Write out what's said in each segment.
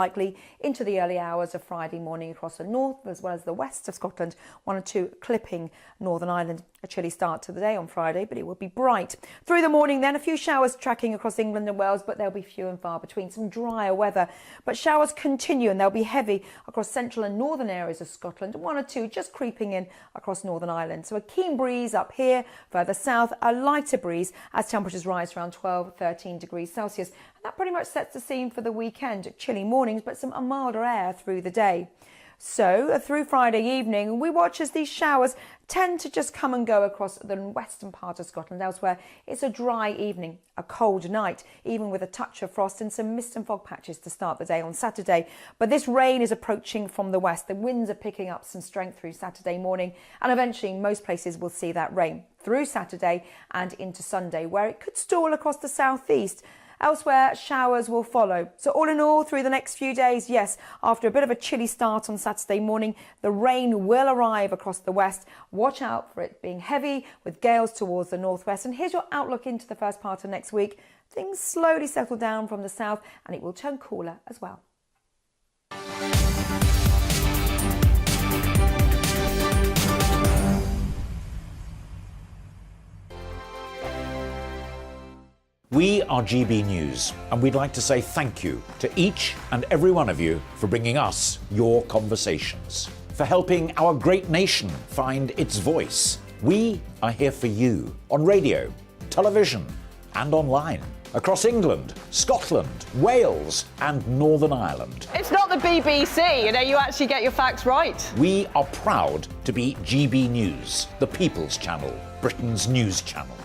likely into the early hours of Friday morning across the north as well as the west of Scotland. 1 or 2 clipping Northern Ireland. A chilly start to the day on Friday, but it will be bright. Through the morning then, a few showers tracking across England and Wales, but they'll be few and far between. Some drier weather, but showers continue and they'll be heavy across central and northern areas of Scotland. 1 or 2 just creeping in across Northern Ireland. So a keen breeze up here, further south, a lighter breeze as temperatures rise around 12-13 degrees Celsius. And that pretty much sets the scene for the weekend. Chilly mornings, but some milder air through the day. So through Friday evening, we watch as these showers tend to just come and go across the western part of Scotland. Elsewhere, it's a dry evening, a cold night, even with a touch of frost and some mist and fog patches to start the day on Saturday. But this rain is approaching from the west. The winds are picking up some strength through Saturday morning, and eventually most places will see that rain through Saturday and into Sunday, where it could stall across the southeast. Elsewhere, showers will follow. So all in all, through the next few days, yes, after a bit of a chilly start on Saturday morning, the rain will arrive across the west. Watch out for it being heavy with gales towards the northwest. And here's your outlook into the first part of next week. Things slowly settle down from the south and it will turn cooler as well. We are GB News, and we'd like to say thank you to each and every one of you for bringing us your conversations, for helping our great nation find its voice. We are here for you on radio, television, and online, across England, Scotland, Wales, and Northern Ireland. It's not the BBC, you actually get your facts right. We are proud to be GB News, the People's Channel, Britain's news channel.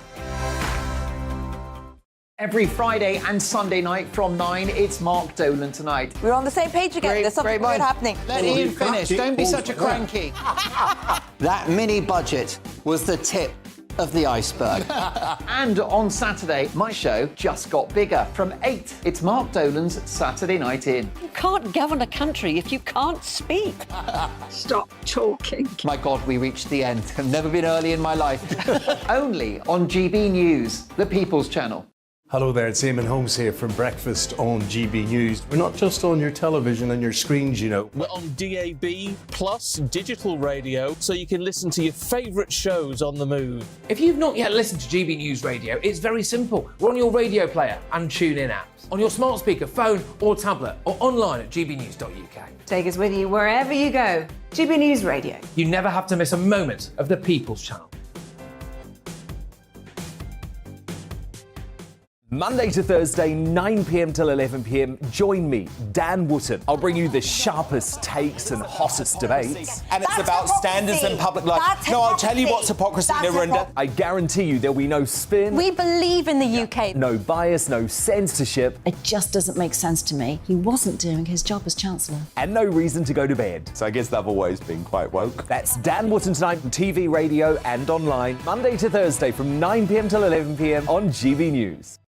Every Friday and Sunday night from 9, it's Mark Dolan Tonight. We're on the same page again. There's something good happening. Let Ian finish. Don't be such a cranky. That mini budget was the tip of the iceberg. And on Saturday, my show just got bigger. From 8, it's Mark Dolan's Saturday Night In. You can't govern a country if you can't speak. Stop talking. My God, we reached the end. I've never been early in my life. Only on GB News, the People's Channel. Hello there, it's Eamon Holmes here from Breakfast on GB News. We're not just on your television and your screens, you know. We're on DAB plus digital radio, so you can listen to your favourite shows on the move. If you've not yet listened to GB News Radio, it's very simple. We're on your radio player and tune-in apps, on your smart speaker, phone or tablet, or online at gbnews.uk. Take us with you wherever you go. GB News Radio. You never have to miss a moment of the People's Channel. Monday to Thursday, 9 p.m. till 11 p.m. Join me, Dan Wootton. I'll bring you the sharpest takes and hottest debates. And it's about standards and public life. No, I'll tell you what's hypocrisy, Narendra. I guarantee you there'll be no spin. We believe in the UK. No bias, no censorship. It just doesn't make sense to me. He wasn't doing his job as Chancellor. And no reason to go to bed. So I guess they've always been quite woke. That's Dan Wootton Tonight on TV, radio and online. Monday to Thursday from 9 p.m. till 11 p.m. on GB News.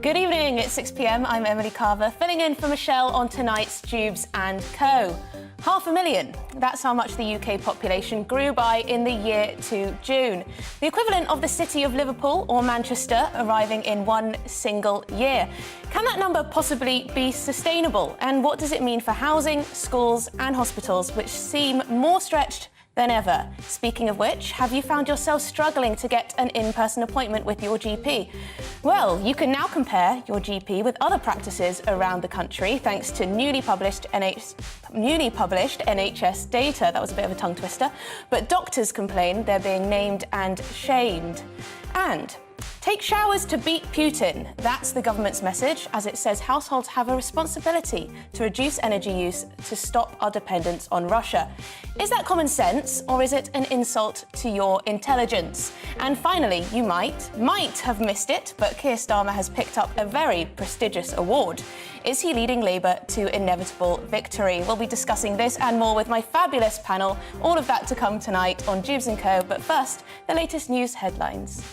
Good evening, it's 6 p.m. I'm Emily Carver, filling in for Michelle on tonight's Dewbs and Co. 500,000, that's how much the UK population grew by in the year to June. The equivalent of the city of Liverpool or Manchester arriving in one single year. Can that number possibly be sustainable? And what does it mean for housing, schools and hospitals, which seem more stretched than ever? Speaking of which, have you found yourself struggling to get an in-person appointment with your GP? Well, you can now compare your GP with other practices around the country thanks to newly published NHS data. That was a bit of a tongue twister. But doctors complain they're being named and shamed. And take showers to beat Putin. That's the government's message, as it says households have a responsibility to reduce energy use to stop our dependence on Russia. Is that common sense, or is it an insult to your intelligence? And finally, you might have missed it, but Keir Starmer has picked up a very prestigious award. Is he leading Labour to inevitable victory? We'll be discussing this and more with my fabulous panel. All of that to come tonight on Dewbs & Co. But first, the latest news headlines.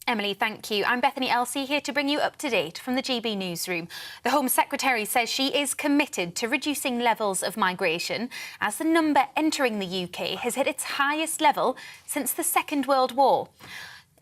Emily, thank you. I'm Bethany Elsey here to bring you up to date from the GB newsroom. The Home Secretary says she is committed to reducing levels of migration as the number entering the UK has hit its highest level since the Second World War.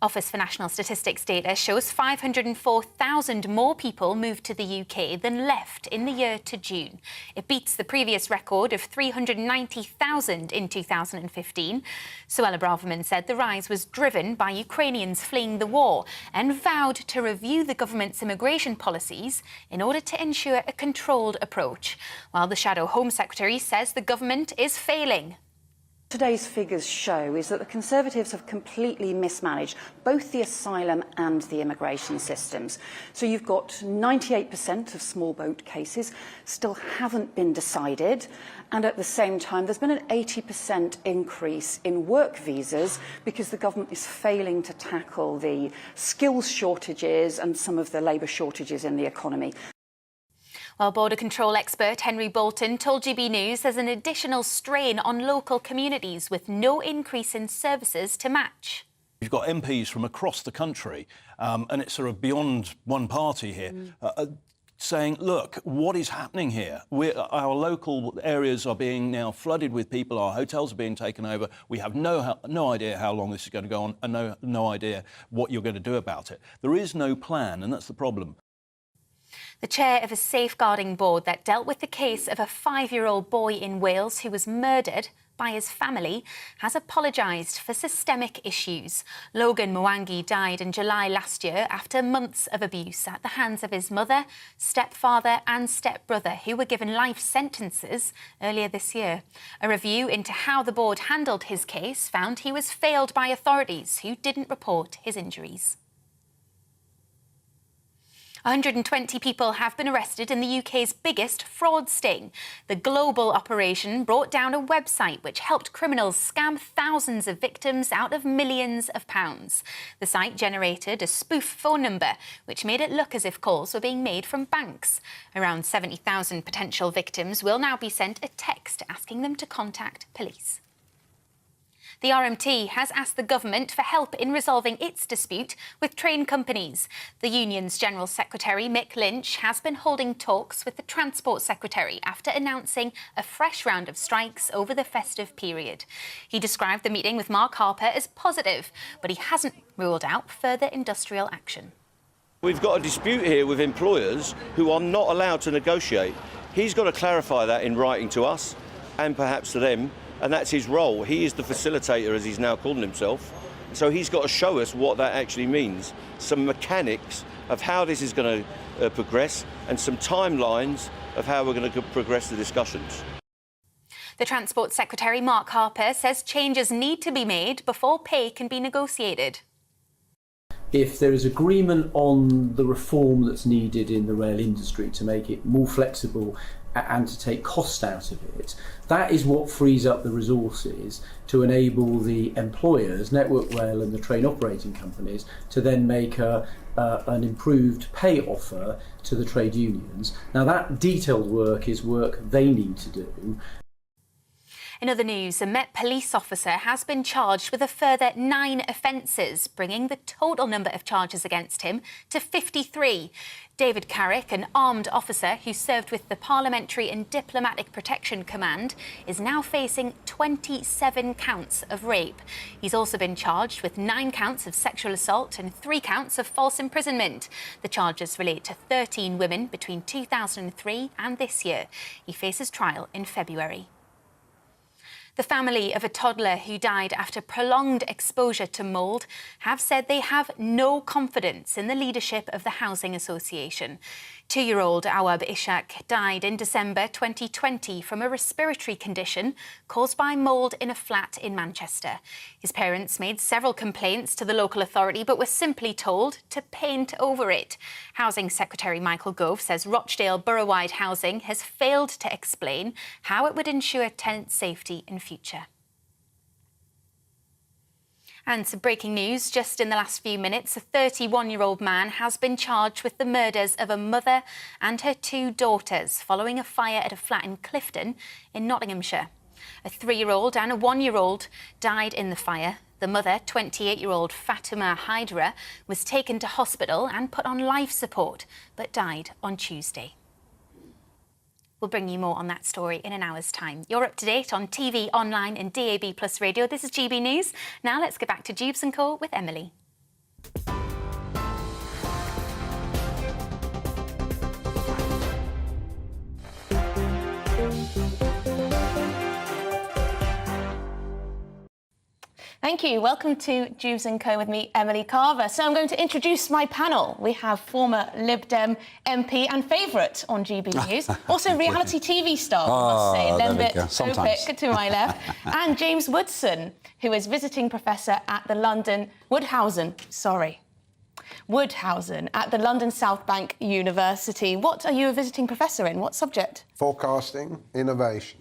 Office for National Statistics data shows 504,000 more people moved to the UK than left in the year to June. It beats the previous record of 390,000 in 2015. Suella Braverman said the rise was driven by Ukrainians fleeing the war and vowed to review the government's immigration policies in order to ensure a controlled approach, while the Shadow Home Secretary says the government is failing. Today's figures show is that the Conservatives have completely mismanaged both the asylum and the immigration systems. So you've got 98% of small boat cases still haven't been decided, and at the same time there's been an 80% increase in work visas because the government is failing to tackle the skills shortages and some of the labour shortages in the economy. While border control expert Henry Bolton told GB News there's an additional strain on local communities with no increase in services to match. You've got MPs from across the country, and it's sort of beyond one party here, saying, look, what is happening here? Our local areas are being now flooded with people, our hotels are being taken over, we have no idea how long this is going to go on, and no idea what you're going to do about it. There is no plan, and that's the problem. The chair of a safeguarding board that dealt with the case of a 5-year-old boy in Wales who was murdered by his family has apologised for systemic issues. Logan Mwangi died in July last year after months of abuse at the hands of his mother, stepfather and stepbrother, who were given life sentences earlier this year. A review into how the board handled his case found he was failed by authorities who didn't report his injuries. 120 people have been arrested in the UK's biggest fraud sting. The global operation brought down a website which helped criminals scam thousands of victims out of millions of pounds. The site generated a spoof phone number, which made it look as if calls were being made from banks. Around 70,000 potential victims will now be sent a text asking them to contact police. The RMT has asked the government for help in resolving its dispute with train companies. The union's General Secretary, Mick Lynch, has been holding talks with the Transport Secretary after announcing a fresh round of strikes over the festive period. He described the meeting with Mark Harper as positive, but he hasn't ruled out further industrial action. We've got a dispute here with employers who are not allowed to negotiate. He's got to clarify that in writing to us and perhaps to them. And that's his role. He is the facilitator, as he's now calling himself. So he's got to show us what that actually means, some mechanics of how this is going to progress and some timelines of how we're going to progress the discussions. The Transport Secretary, Mark Harper, says changes need to be made before pay can be negotiated. If there is agreement on the reform that's needed in the rail industry to make it more flexible and to take cost out of it, that is what frees up the resources to enable the employers, Network Rail and the train operating companies, to then make an improved pay offer to the trade unions. Now that detailed work is work they need to do. In other news, a Met police officer has been charged with a further 9 offences, bringing the total number of charges against him to 53. David Carrick, an armed officer who served with the Parliamentary and Diplomatic Protection Command, is now facing 27 counts of rape. He's also been charged with 9 counts of sexual assault and 3 counts of false imprisonment. The charges relate to 13 women between 2003 and this year. He faces trial in February. The family of a toddler who died after prolonged exposure to mould have said they have no confidence in the leadership of the Housing Association. 2-year-old Awab Ishak died in December 2020 from a respiratory condition caused by mould in a flat in Manchester. His parents made several complaints to the local authority but were simply told to paint over it. Housing Secretary Michael Gove says Rochdale Borough-wide Housing has failed to explain how it would ensure tenant safety in future. And some breaking news just in the last few minutes. A 31-year-old man has been charged with the murders of a mother and her 2 daughters following a fire at a flat in Clifton in Nottinghamshire. A 3-year-old and a 1-year-old died in the fire. The The mother, 28-year-old Fatima Hydra, was taken to hospital and put on life support, but died on Tuesday. We'll bring you more on that story in an hour's time. You're up to date on TV, online and DAB+ radio. This is GB News. Now let's get back to Dewbs & Co with Emily. Thank you. Welcome to Dewbs & Co with me, Emily Carver. So I'm going to introduce my panel. We have former Lib Dem MP and favourite on GB News, also reality TV star, I must say, Lembit Opik to my left, and James Woodson, who is visiting professor at the Woodhousen at the London South Bank University. What are you a visiting professor in? What subject? Forecasting, innovation.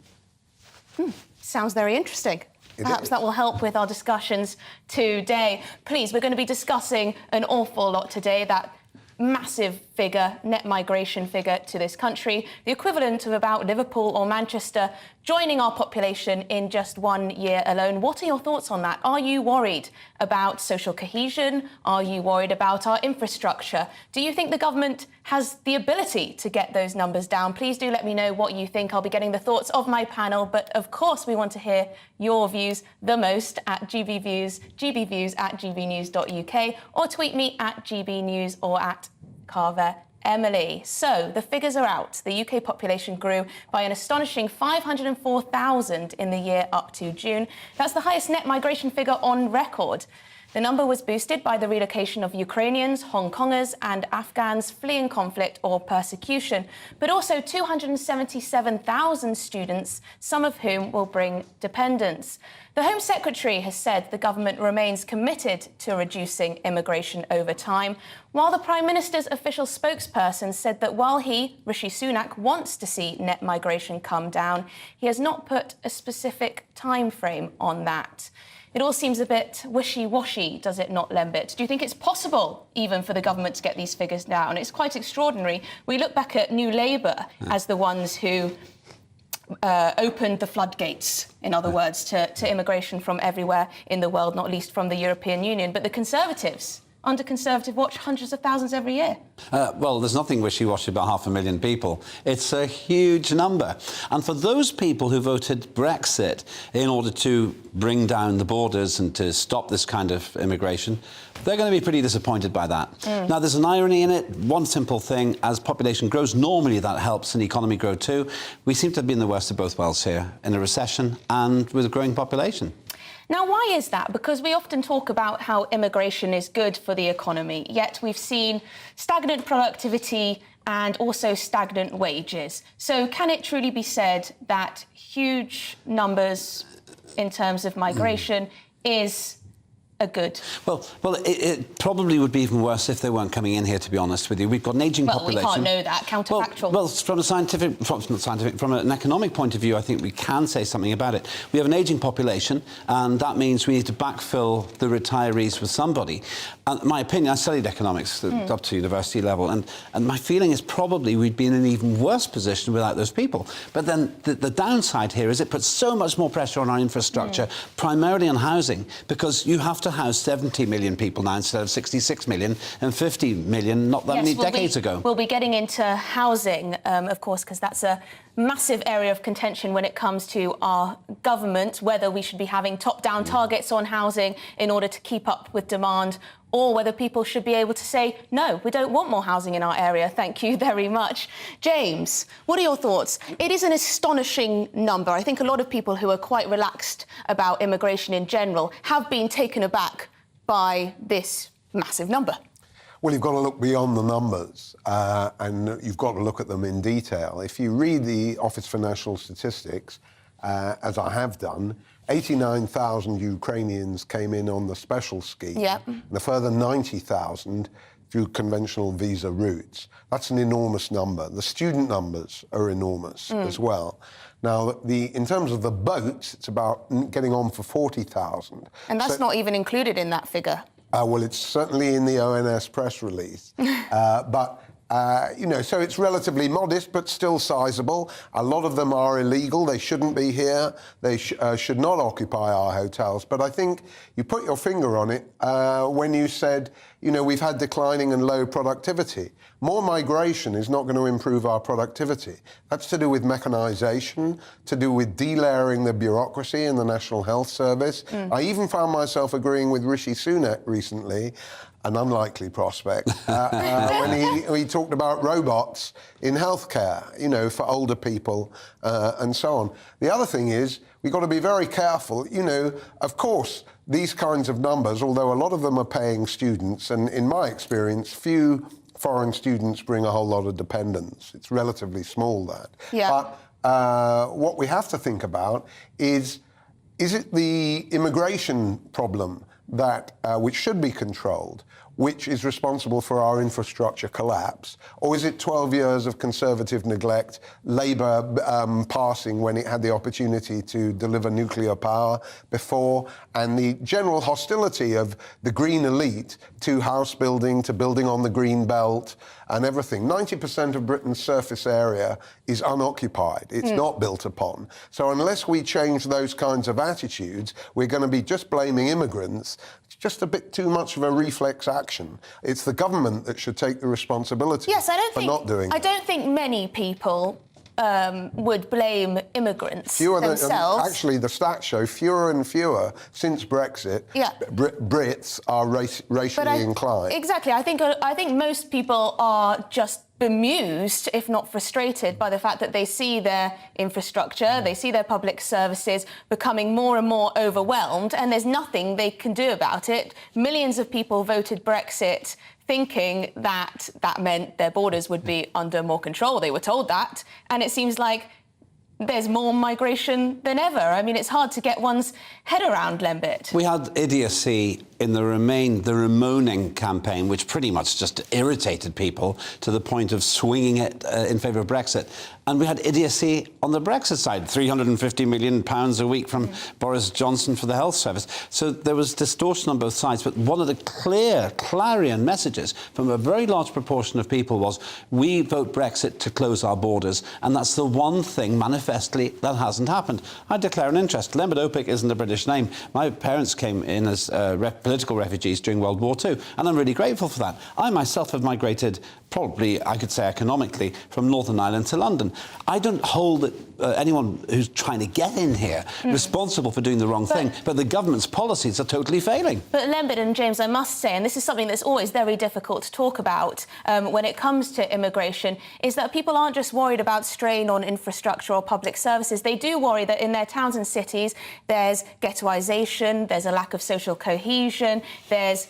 Sounds very interesting. Perhaps that will help with our discussions today. Please, we're going to be discussing an awful lot today, that massive figure, net migration figure to this country, the equivalent of about Liverpool or Manchester joining our population in just 1 year alone. What are your thoughts on that? Are you worried about social cohesion? Are you worried about our infrastructure? Do you think the government has the ability to get those numbers down? Please do let me know what you think. I'll be getting the thoughts of my panel, but of course we want to hear your views the most at GBViews, gbviews@gbnews.uk, or tweet me at GBnews or at Carver Emily. So the figures are out. The UK population grew by an astonishing 504,000 in the year up to June. That's the highest net migration figure on record. The number was boosted by the relocation of Ukrainians, Hong Kongers and Afghans fleeing conflict or persecution, but also 277,000 students, some of whom will bring dependents. The Home Secretary has said the government remains committed to reducing immigration over time, while the Prime Minister's official spokesperson said that while he, Rishi Sunak, wants to see net migration come down, he has not put a specific time frame on that. It all seems a bit wishy-washy, does it not, Lembit? Do you think it's possible, even for the government, to get these figures down? It's quite extraordinary. We look back at New Labour as the ones who opened the floodgates, in other words, to immigration from everywhere in the world, not least from the European Union. But the Conservatives, under Conservative watch, hundreds of thousands every year. Well, there's nothing wishy-washy about 500,000 people. It's a huge number. And for those people who voted Brexit in order to bring down the borders and to stop this kind of immigration, they're going to be pretty disappointed by that. Now, there's an irony in it. One simple thing, as population grows, normally that helps an economy grow too. We seem to be in the worst of both worlds here, in a recession and with a growing population. Now, why is that? Because we often talk about how immigration is good for the economy, yet we've seen stagnant productivity and also stagnant wages. So can it truly be said that huge numbers in terms of migration is a good? Well, it probably would be even worse if they weren't coming in here, to be honest with you. We've got an ageing population. Well, we can't know that. Counterfactual. Well, from an economic point of view, I think we can say something about it. We have an ageing population, and that means we need to backfill the retirees with somebody. And my opinion, I studied economics up to university level, and my feeling is probably we'd be in an even worse position without those people. But then the downside here is it puts so much more pressure on our infrastructure, primarily on housing, because you have to house 70 million people now instead of 66 million and 50 million not that many decades ago. We'll be getting into housing, of course, because that's a massive area of contention when it comes to our government, whether we should be having top-down targets on housing in order to keep up with demand, or whether people should be able to say, no, we don't want more housing in our area, thank you very much. James, what are your thoughts? It is an astonishing number. I think a lot of people who are quite relaxed about immigration in general have been taken aback by this massive number. Well, you've got to look beyond the numbers and you've got to look at them in detail. If you read the Office for National Statistics, as I have done, 89,000 Ukrainians came in on the special scheme, and a further 90,000 through conventional visa routes. That's an enormous number. The student numbers are enormous as well. Now, in terms of the boats, it's about getting on for 40,000. And that's not even included in that figure. Well, it's certainly in the ONS press release. But So it's relatively modest, but still sizable. A lot of them are illegal. They shouldn't be here. They should not occupy our hotels. But I think you put your finger on it when you said, we've had declining and low productivity. More migration is not going to improve our productivity. That's to do with mechanisation, to do with delayering the bureaucracy in the National Health Service. I even found myself agreeing with Rishi Sunak recently, an unlikely prospect, when he talked about robots in healthcare, for older people and so on. The other thing is, we've got to be very careful. Of course, these kinds of numbers, although a lot of them are paying students, and in my experience, few foreign students bring a whole lot of dependents. It's relatively small, that. Yeah. But what we have to think about is it the immigration problem that which should be controlled, which is responsible for our infrastructure collapse? Or is it 12 years of Conservative neglect, Labour passing when it had the opportunity to deliver nuclear power before, and the general hostility of the green elite to house building, to building on the green belt and everything? 90% of Britain's surface area is unoccupied. It's not built upon. So unless we change those kinds of attitudes, we're going to be just blaming immigrants. It's just a bit too much of a reflex action. It's the government that should take the responsibility for not doing it. I don't think many people would blame immigrants themselves. Actually, the stats show fewer and fewer since Brexit. Yeah. Brits are racially inclined. Exactly. I think most people are just bemused, if not frustrated, by the fact that they see their infrastructure, they see their public services becoming more and more overwhelmed, and there's nothing they can do about it. Millions of people voted Brexit thinking that that meant their borders would be under more control. They were told that, and it seems like there's more migration than ever. I mean, it's hard to get one's head around, Lembit. We had idiocy in the Remoaning campaign, which pretty much just irritated people to the point of swinging it in favour of Brexit. And we had idiocy on the Brexit side, £350 million a week from Boris Johnson for the health service. So there was distortion on both sides. But one of the clarion messages from a very large proportion of people was, we vote Brexit to close our borders. And that's the one thing manifestly that hasn't happened. I declare an interest. Lembit Opik isn't a British name. My parents came in as political refugees during World War II, and I'm really grateful for that. I myself have migrated, probably, I could say economically, from Northern Ireland to London. I don't hold anyone who's trying to get in here responsible for doing the wrong thing, but the government's policies are totally failing. But Lembit and James, I must say, and this is something that's always very difficult to talk about when it comes to immigration, is that people aren't just worried about strain on infrastructure or public services. They do worry that in their towns and cities there's ghettoisation, there's a lack of social cohesion, there's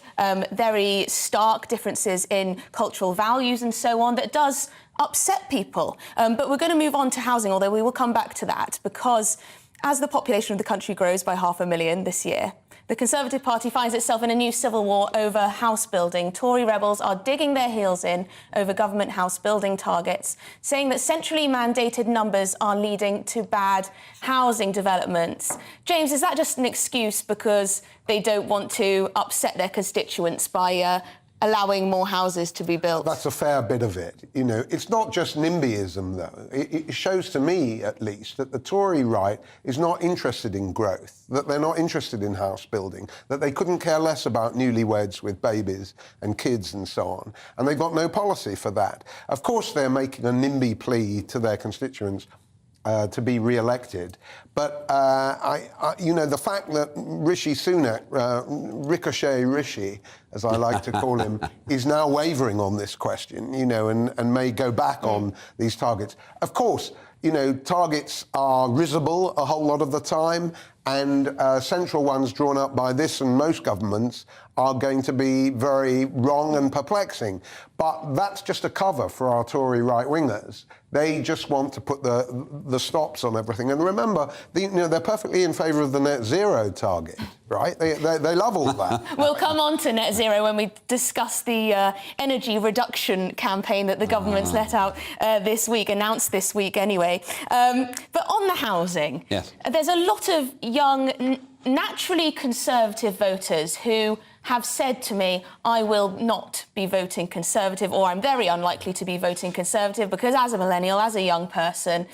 very stark differences in cultural values and so on that does upset people. But we're going to move on to housing, although we will come back to that, because as the population of the country grows by 500,000 this year, the Conservative Party finds itself in a new civil war over house building. Tory rebels are digging their heels in over government house building targets, saying that centrally mandated numbers are leading to bad housing developments. James, is that just an excuse because they don't want to upset their constituents by allowing more houses to be built? That's a fair bit of it. It's not just NIMBYism, though. It shows to me, at least, that the Tory right is not interested in growth, that they're not interested in house building, that they couldn't care less about newlyweds with babies and kids and so on. And they've got no policy for that. Of course, they're making a NIMBY plea to their constituents to be re-elected. But, the fact that Rishi Sunak, Ricochet Rishi, as I like to call him, is now wavering on this question, and may go back on these targets. Of course, targets are risible a whole lot of the time, and central ones drawn up by this and most governments are going to be very wrong and perplexing. But that's just a cover for our Tory right-wingers. They just want to put the stops on everything. And remember, they're perfectly in favour of the net zero target, right? They love all that. We'll come on to net zero when we discuss the energy reduction campaign that the government's let out this week, announced this week anyway. But on the housing, there's a lot of young, naturally conservative voters who have said to me, I will not be voting Conservative, or I'm very unlikely to be voting Conservative because as a millennial, as a young person,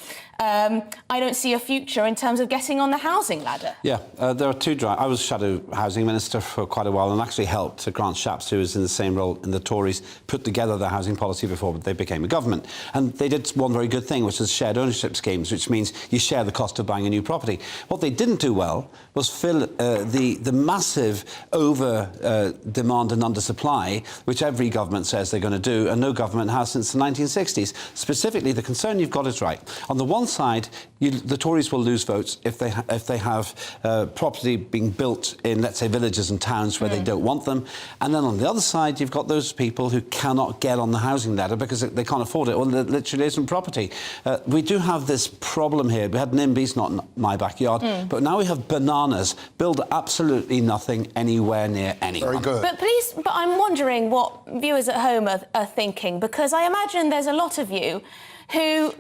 I don't see a future in terms of getting on the housing ladder. Yeah, there are two I was Shadow Housing Minister for quite a while and actually helped Grant Shapps, who was in the same role in the Tories, put together the housing policy before they became a government. And they did one very good thing, which is shared ownership schemes, which means you share the cost of buying a new property. What they didn't do well was fill the massive demand and undersupply, which every government says they're going to do, and no government has since the 1960s. Specifically, the concern you've got is right. On the one side, the Tories will lose votes if they have property being built in, let's say, villages and towns where they don't want them. And then on the other side, you've got those people who cannot get on the housing ladder because they can't afford it, or there literally isn't property. We do have this problem here. We had NIMBYs, not in my backyard, but now we have bananas. Build absolutely nothing anywhere near anyone. Very good. But I'm wondering what viewers at home are thinking, because I imagine there's a lot of you who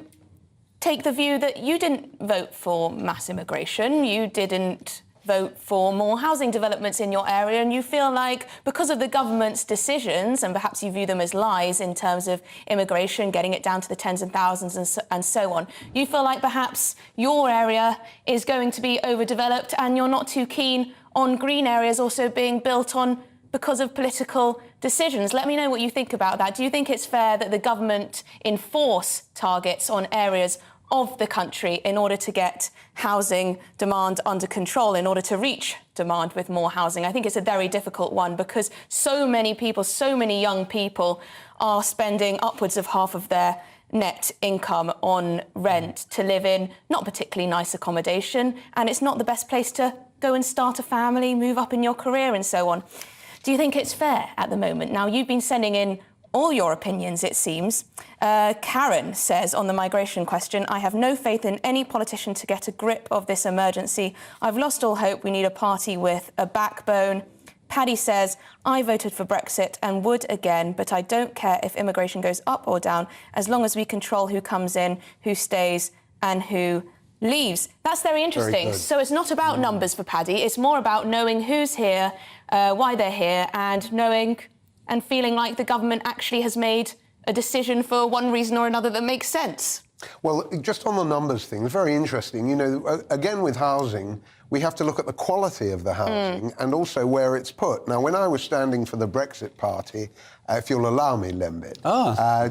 take the view that you didn't vote for mass immigration, you didn't vote for more housing developments in your area, and you feel like because of the government's decisions, and perhaps you view them as lies in terms of immigration, getting it down to the tens of thousands and so on, you feel like perhaps your area is going to be overdeveloped and you're not too keen on green areas also being built on because of political decisions. Let me know what you think about that. Do you think it's fair that the government enforce targets on areas of the country in order to get housing demand under control, in order to reach demand with more housing? I think it's a very difficult one because so many people, so many young people are spending upwards of half of their net income on rent to live in not particularly nice accommodation, and it's not the best place to go and start a family, move up in your career and so on. Do you think it's fair at the moment? Now, you've been sending in all your opinions, it seems. Karen says on the migration question, I have no faith in any politician to get a grip of this emergency. I've lost all hope. We need a party with a backbone. Paddy says, I voted for Brexit and would again, but I don't care if immigration goes up or down, as long as we control who comes in, who stays and who leaves. That's very interesting. Very so it's not about numbers for Paddy. It's more about knowing who's here, why they're here, and knowing and feeling like the government actually has made a decision for one reason or another that makes sense. Well, just on the numbers thing, it's very interesting. You know, again, with housing, we have to look at the quality of the housing and also where it's put. Now, when I was standing for the Brexit Party, if you'll allow me, Lembit,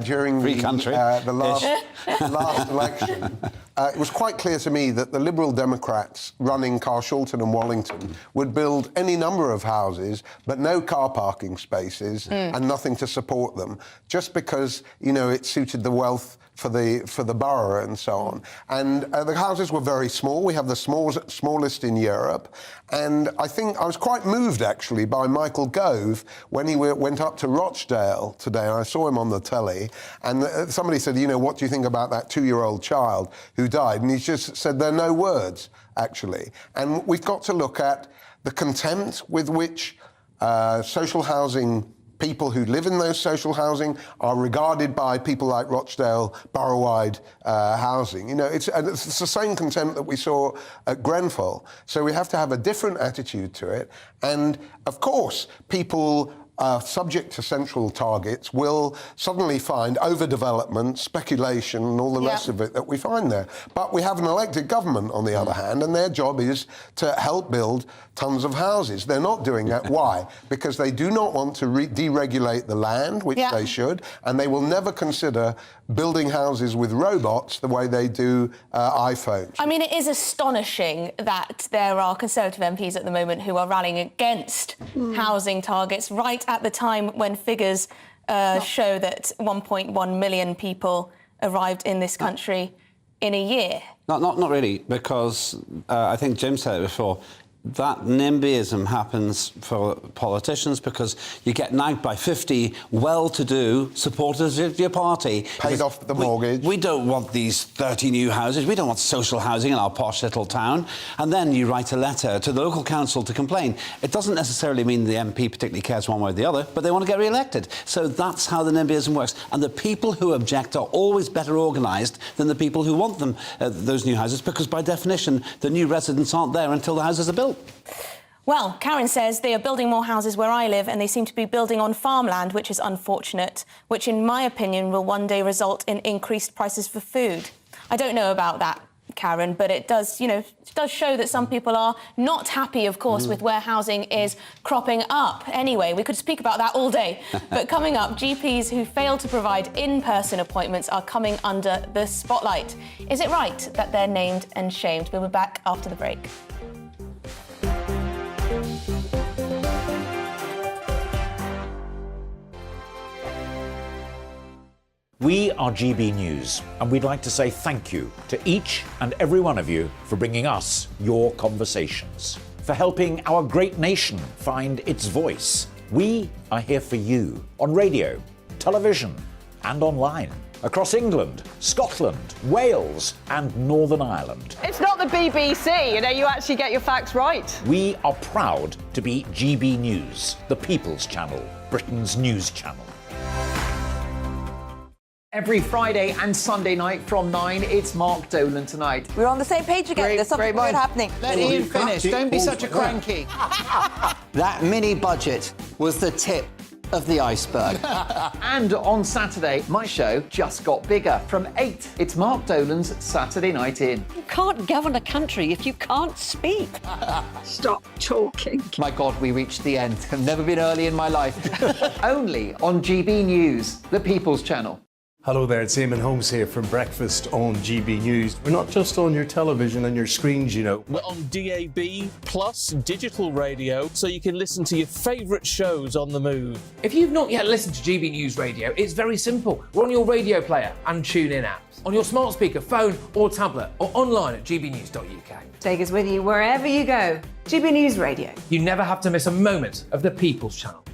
during the last election, it was quite clear to me that the Liberal Democrats running Carshalton and Wallington would build any number of houses, but no car parking spaces and nothing to support them, just because, you know, it suited the wealth for the borough and so on. And the houses were very small. We have the smallest in Europe. And I think I was quite moved, actually, by Michael Gove when he went up to Rochdale today. I saw him on the telly. And somebody said, you know, what do you think about that 2-year-old child who died? And he just said, there are no words, actually. And we've got to look at the contempt with which social housing people who live in those social housing are regarded by people like Rochdale borough-wide housing. You know, it's the same contempt that we saw at Grenfell. So we have to have a different attitude to it. And, of course, people subject to central targets will suddenly find overdevelopment, speculation and all the rest of it that we find there. But we have an elected government, on the other hand, and their job is to help build tons of houses. They're not doing that. Why? Because they do not want to deregulate the land, which they should, and they will never consider building houses with robots the way they do iPhones. I mean, it is astonishing that there are Conservative MPs at the moment who are rallying against housing targets right at the time when figures show that 1.1 million people arrived in this country in a year. Not really, because I think Jim said it before. That NIMBYism happens for politicians because you get nagged by 50 well-to-do supporters of your party. Paid off the mortgage. We don't want these 30 new houses. We don't want social housing in our posh little town. And then you write a letter to the local council to complain. It doesn't necessarily mean the MP particularly cares one way or the other, but they want to get re-elected. So that's how the NIMBYism works. And the people who object are always better organised than the people who want them, those new houses, because by definition, the new residents aren't there until the houses are built. Well, Karen says they are building more houses where I live and they seem to be building on farmland, which is unfortunate, which in my opinion will one day result in increased prices for food. I don't know about that, Karen, but it does, it does show that some people are not happy, of course, with where housing is cropping up. Anyway, we could speak about that all day. But coming up, GPs who fail to provide in-person appointments are coming under the spotlight. Is it right that they're named and shamed? We'll be back after the break. We are GB News, and we'd like to say thank you to each and every one of you for bringing us your conversations, for helping our great nation find its voice. We are here for you on radio, television, and online, across England, Scotland, Wales, and Northern Ireland. It's not the BBC, you actually get your facts right. We are proud to be GB News, the People's Channel, Britain's news channel. Every Friday and Sunday night from 9, it's Mark Dolan Tonight. We're on the same page again. There's something good happening. Let Ian finish. Don't be such a cranky. That mini budget was the tip of the iceberg. And on Saturday, my show just got bigger. From 8, it's Mark Dolan's Saturday Night In. You can't govern a country if you can't speak. Stop talking. My God, we reached the end. I've never been early in my life. Only on GB News, the People's Channel. Hello there, it's Eamon Holmes here from Breakfast on GB News. We're not just on your television and your screens, We're on DAB plus digital radio, so you can listen to your favourite shows on the move. If you've not yet listened to GB News Radio, it's very simple. We're on your radio player and TuneIn apps, on your smart speaker, phone or tablet, or online at gbnews.uk. Take us with you wherever you go. GB News Radio. You never have to miss a moment of the People's Channel.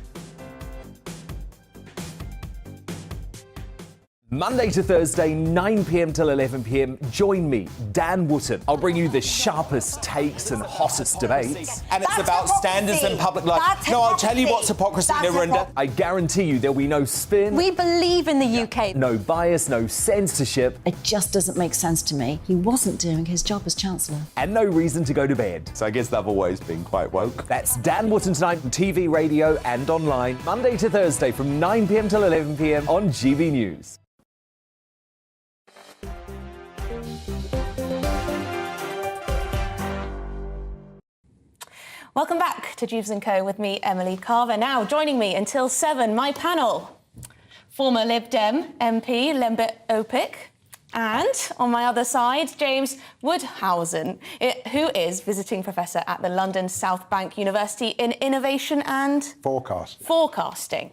Monday to Thursday, 9 p.m. till 11 p.m. Join me, Dan Wootton. I'll bring you the sharpest takes and hottest debates. And it's about standards and public life. No, I'll tell you what's hypocrisy, Narinda. I guarantee you there'll be no spin. We believe in the UK. No bias, no censorship. It just doesn't make sense to me. He wasn't doing his job as Chancellor. And no reason to go to bed. So I guess they've always been quite woke. That's Dan Wootton Tonight on TV, radio and online. Monday to Thursday from 9 p.m. till 11 p.m. on GB News. Welcome back to Dewbs & Co with me, Emily Carver. Now, joining me until 7, my panel. Former Lib Dem MP Lembit Opik. And on my other side, James Woodhausen, who is visiting professor at the London South Bank University in Innovation and Forecasting.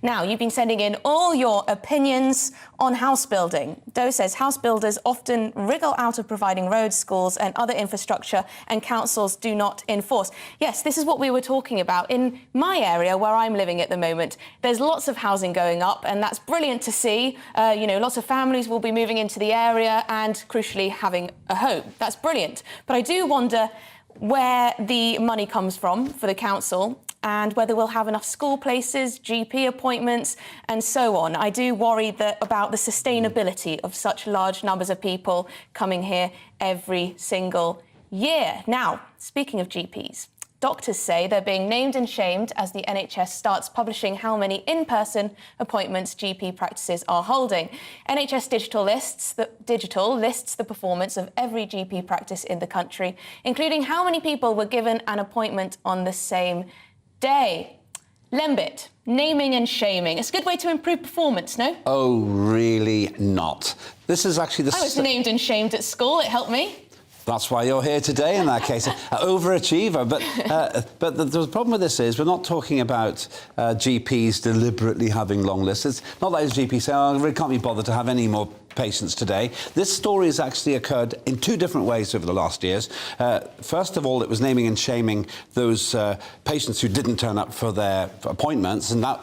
Now, you've been sending in all your opinions on house building. Doe says house builders often wriggle out of providing roads, schools and other infrastructure, and councils do not enforce. Yes, this is what we were talking about. In my area, where I'm living at the moment, there's lots of housing going up, and that's brilliant to see. Lots of families will be moving into the area and, crucially, having a home. That's brilliant. But I do wonder where the money comes from for the council, and whether we'll have enough school places, GP appointments, and so on. I do worry about the sustainability of such large numbers of people coming here every single year. Now, speaking of GPs, doctors say they're being named and shamed as the NHS starts publishing how many in-person appointments GP practices are holding. NHS Digital lists the performance of every GP practice in the country, including how many people were given an appointment on the same day. Lembit, naming and shaming. It's a good way to improve performance, no? Oh, really not. This is actually the... I was named and shamed at school. It helped me. That's why you're here today, in that case. Overachiever. But the problem with this is we're not talking about GPs deliberately having long lists. It's not like GPs say, oh, I really can't be bothered to have any more patients today. This story has actually occurred in two different ways over the last years. First of all, it was naming and shaming those patients who didn't turn up for their appointments, and that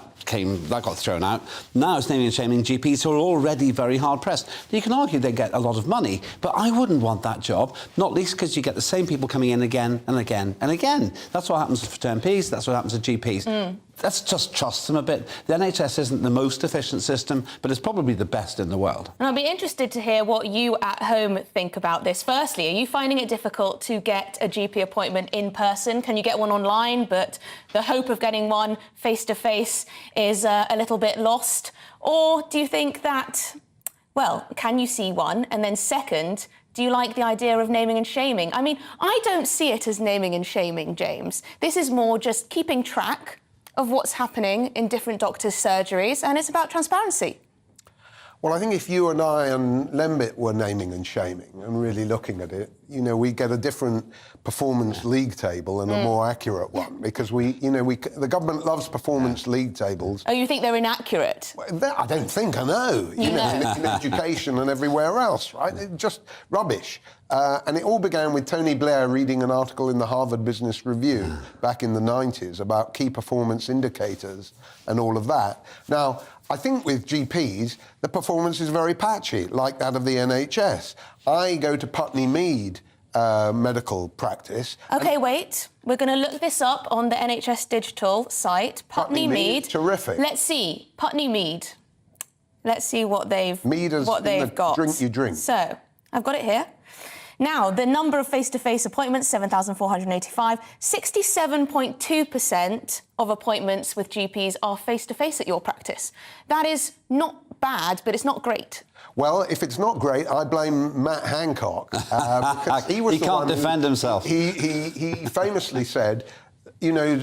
got thrown out. Now it's naming and shaming GPs who are already very hard pressed. You can argue they get a lot of money, but I wouldn't want that job, not least because you get the same people coming in again and again and again. That's what happens to MPs, that's what happens to GPs. let's just trust them a bit. The NHS isn't the most efficient system, but it's probably the best in the world. And I'll be interested to hear what you at home think about this. Firstly, are you finding it difficult to get a GP appointment in person? Can you get one online, but the hope of getting one face-to-face is a little bit lost? Or do you think that, well, can you see one? And then second, do you like the idea of naming and shaming? I mean, I don't see it as naming and shaming, James. This is more just keeping track of what's happening in different doctors' surgeries, and it's about transparency. Well, I think if you and I and Lembit were naming and shaming and really looking at it, you know, we get a different performance league table and a more accurate one, because the government loves performance league tables. Oh, you think they're inaccurate? I don't think, I know. You know, in education and everywhere else, right? It's just rubbish. And it all began with Tony Blair reading an article in the Harvard Business Review back in the 90s about key performance indicators and all of that. Now, I think with GPs, the performance is very patchy, like that of the NHS. I go to Putney Mead medical practice. OK, wait. We're going to look this up on the NHS digital site. Putney Mead. Terrific. Let's see. Putney Mead. Let's see what they've got. Drink you drink. So, I've got it here. Now, the number of face-to-face appointments, 7,485. 67.2% of appointments with GPs are face-to-face at your practice. That is not bad, but it's not great. Well, if it's not great, I blame Matt Hancock. Because he can't defend himself. He famously said, you know,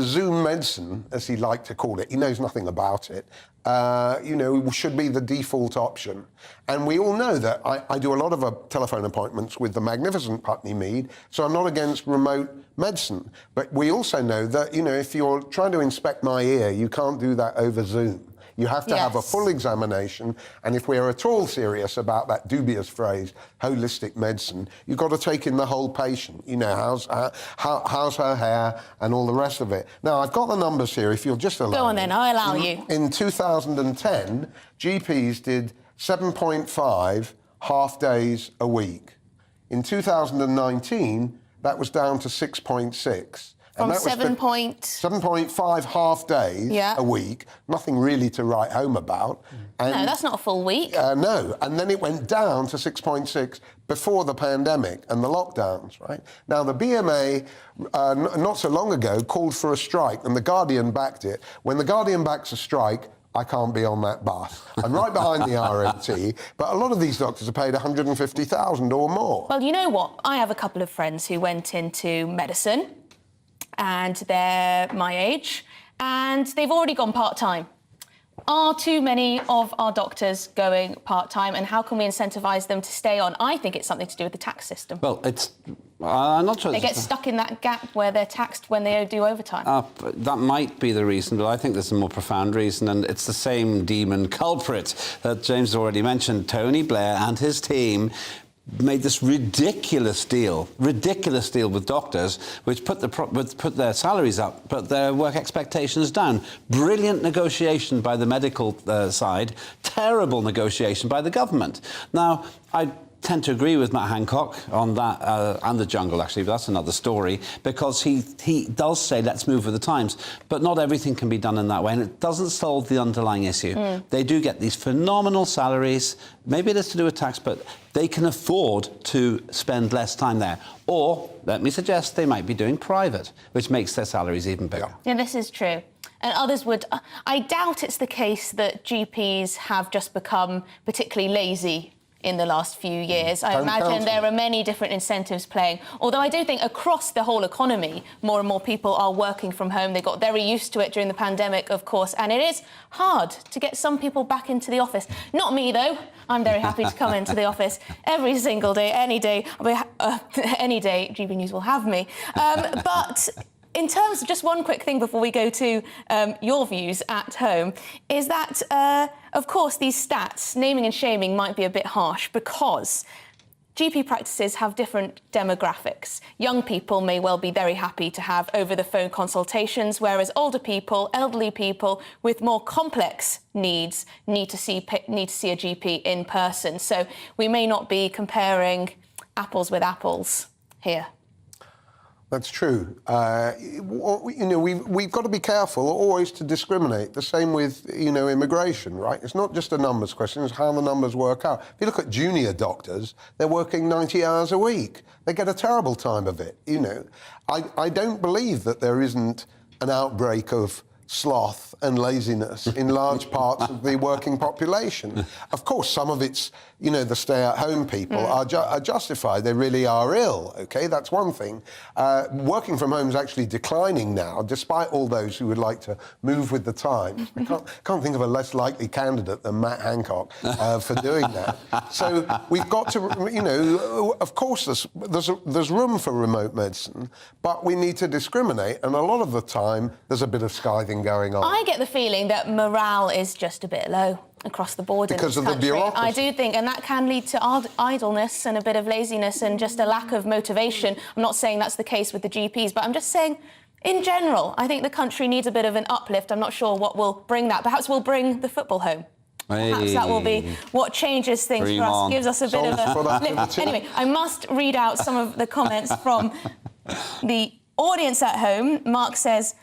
Zoom medicine, as he liked to call it, he knows nothing about it, you know, should be the default option. And we all know that I do a lot of telephone appointments with the magnificent Putney Mead, so I'm not against remote medicine. But we also know that, you know, if you're trying to inspect my ear, you can't do that over Zoom. You have to have a full examination, and if we're at all serious about that dubious phrase, holistic medicine, you've got to take in the whole patient. You know, how's her hair and all the rest of it. Now, I've got the numbers here, if you'll just allow me. Go on then, I'll allow you. In 2010, GPs did 7.5 half days a week. In 2019, that was down to 6.6. From 7.5 half days a week, nothing really to write home about. And, no, that's not a full week. No, and then it went down to 6.6 before the pandemic and the lockdowns, right? Now, the BMA, not so long ago, called for a strike, and The Guardian backed it. When The Guardian backs a strike, I can't be on that bus. I'm right behind the RMT, but a lot of these doctors are paid $150,000 or more. Well, you know what? I have a couple of friends who went into medicine, and they're my age, and they've already gone part-time. Are too many of our doctors going part-time, and how can we incentivise them to stay on? I think it's something to do with the tax system. Well, I'm not sure. They get stuck in that gap where they're taxed when they do overtime. That might be the reason, but I think there's a more profound reason, and it's the same demon culprit that James has already mentioned. Tony Blair and his team made this ridiculous deal with doctors, which put their salaries up, but their work expectations down. Brilliant negotiation by the medical side, terrible negotiation by the government. Now, I tend to agree with Matt Hancock on that, and the jungle, actually, but that's another story, because he does say, let's move with the times, but not everything can be done in that way, and it doesn't solve the underlying issue. They do get these phenomenal salaries. Maybe it is to do with tax, but they can afford to spend less time there. Or, let me suggest, they might be doing private, which makes their salaries even bigger. Yeah, this is true. And others would... I doubt it's the case that GPs have just become particularly lazy in the last few years. I imagine there are many different incentives playing. Although I do think across the whole economy, more and more people are working from home. They got very used to it during the pandemic, of course, and it is hard to get some people back into the office. Not me, though. I'm very happy to come into the office every single day, any day. Any day, GB News will have me. But in terms of just one quick thing before we go to your views at home, is that, of course, these stats, naming and shaming, might be a bit harsh because GP practices have different demographics. Young people may well be very happy to have over-the-phone consultations, whereas older people, elderly people with more complex needs need to see a GP in person. So we may not be comparing apples with apples here. That's true. We've got to be careful always to discriminate. The same with, immigration, right? It's not just a numbers question, it's how the numbers work out. If you look at junior doctors, they're working 90 hours a week. They get a terrible time of it, I don't believe that there isn't an outbreak of sloth and laziness in large parts of the working population. Of course, some of it's, the stay-at-home people are justified. They really are ill, OK? That's one thing. Working from home is actually declining now, despite all those who would like to move with the times. I can't think of a less likely candidate than Matt Hancock for doing that. So we've got to, of course there's room for remote medicine, but we need to discriminate, and a lot of the time there's a bit of scything going on. I get the feeling that morale is just a bit low across the board because in of this country. the bureaucracy. I do think, and that can lead to idleness and a bit of laziness and just a lack of motivation. I'm not saying that's the case with the GPs, but I'm just saying, in general, I think the country needs a bit of an uplift. I'm not sure what will bring that. Perhaps we'll bring the football home. Perhaps that will be what changes things for us, gives us a bit of a lift. Anyway, I must read out some of the comments from the audience at home. Mark says,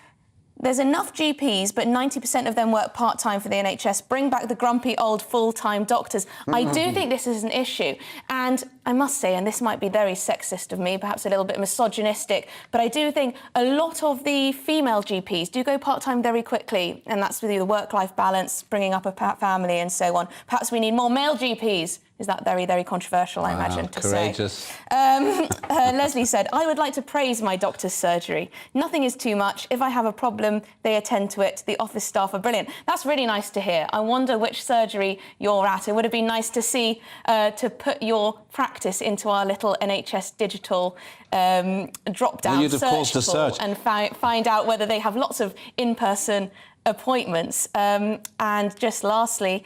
there's enough GPs, but 90% of them work part-time for the NHS. Bring back the grumpy old full-time doctors. I do think this is an issue. And I must say, and this might be very sexist of me, perhaps a little bit misogynistic, but I do think a lot of the female GPs do go part-time very quickly, and that's with the work-life balance, bringing up a family and so on. Perhaps we need more male GPs. Is that very, very controversial, I imagine, to courageous. say? Leslie said, I would like to praise my doctor's surgery. Nothing is too much. If I have a problem, they attend to it. The office staff are brilliant. That's really nice to hear. I wonder which surgery you're at. It would have been nice to see, to put your practice into our little NHS digital drop-down search and find out whether they have lots of in-person appointments. And just lastly,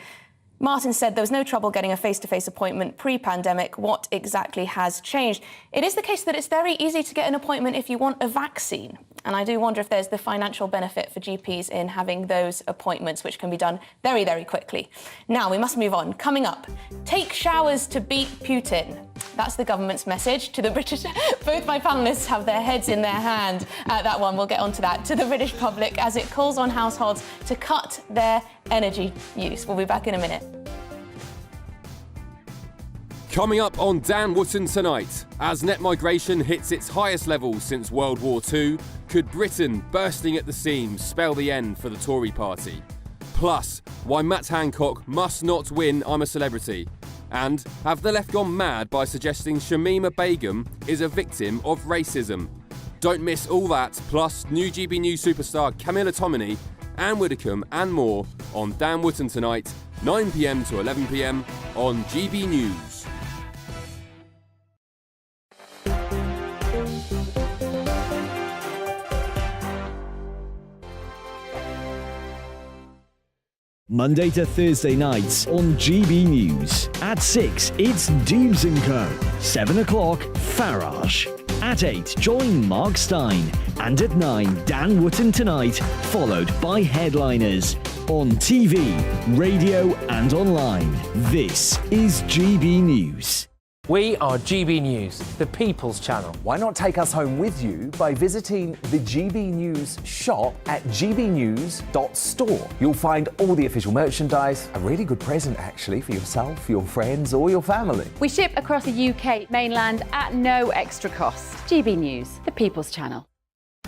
Martin said there was no trouble getting a face-to-face appointment pre-pandemic. What exactly has changed? It is the case that it's very easy to get an appointment if you want a vaccine. And I do wonder if there's the financial benefit for GPs in having those appointments, which can be done very, very quickly. Now, we must move on. Coming up, take showers to beat Putin. That's the government's message to the British. Both my panellists have their heads in their hand at that one. We'll get onto that. To the British public as it calls on households to cut their energy use. We'll be back in a minute. Coming up on Dan Wootton tonight, as net migration hits its highest levels since World War II, could Britain bursting at the seams spell the end for the Tory party? Plus, why Matt Hancock must not win I'm a Celebrity. And have the left gone mad by suggesting Shamima Begum is a victim of racism? Don't miss all that, plus new GB News superstar Camilla Tominey, Anne Widdecombe and more on Dan Wootton tonight, 9 p.m. to 11 p.m. on GB News. Monday to Thursday nights on GB News. At 6, it's Dewbs & Co. 7 o'clock, Farage. At 8, join Mark Stein. And at 9, Dan Wootton Tonight, followed by Headliners. On TV, radio and online. This is GB News. We are GB News, the People's Channel. Why not take us home with you by visiting the GB News shop at gbnews.store. You'll find all the official merchandise, a really good present actually for yourself, your friends or your family. We ship across the UK mainland at no extra cost. GB News, the People's Channel.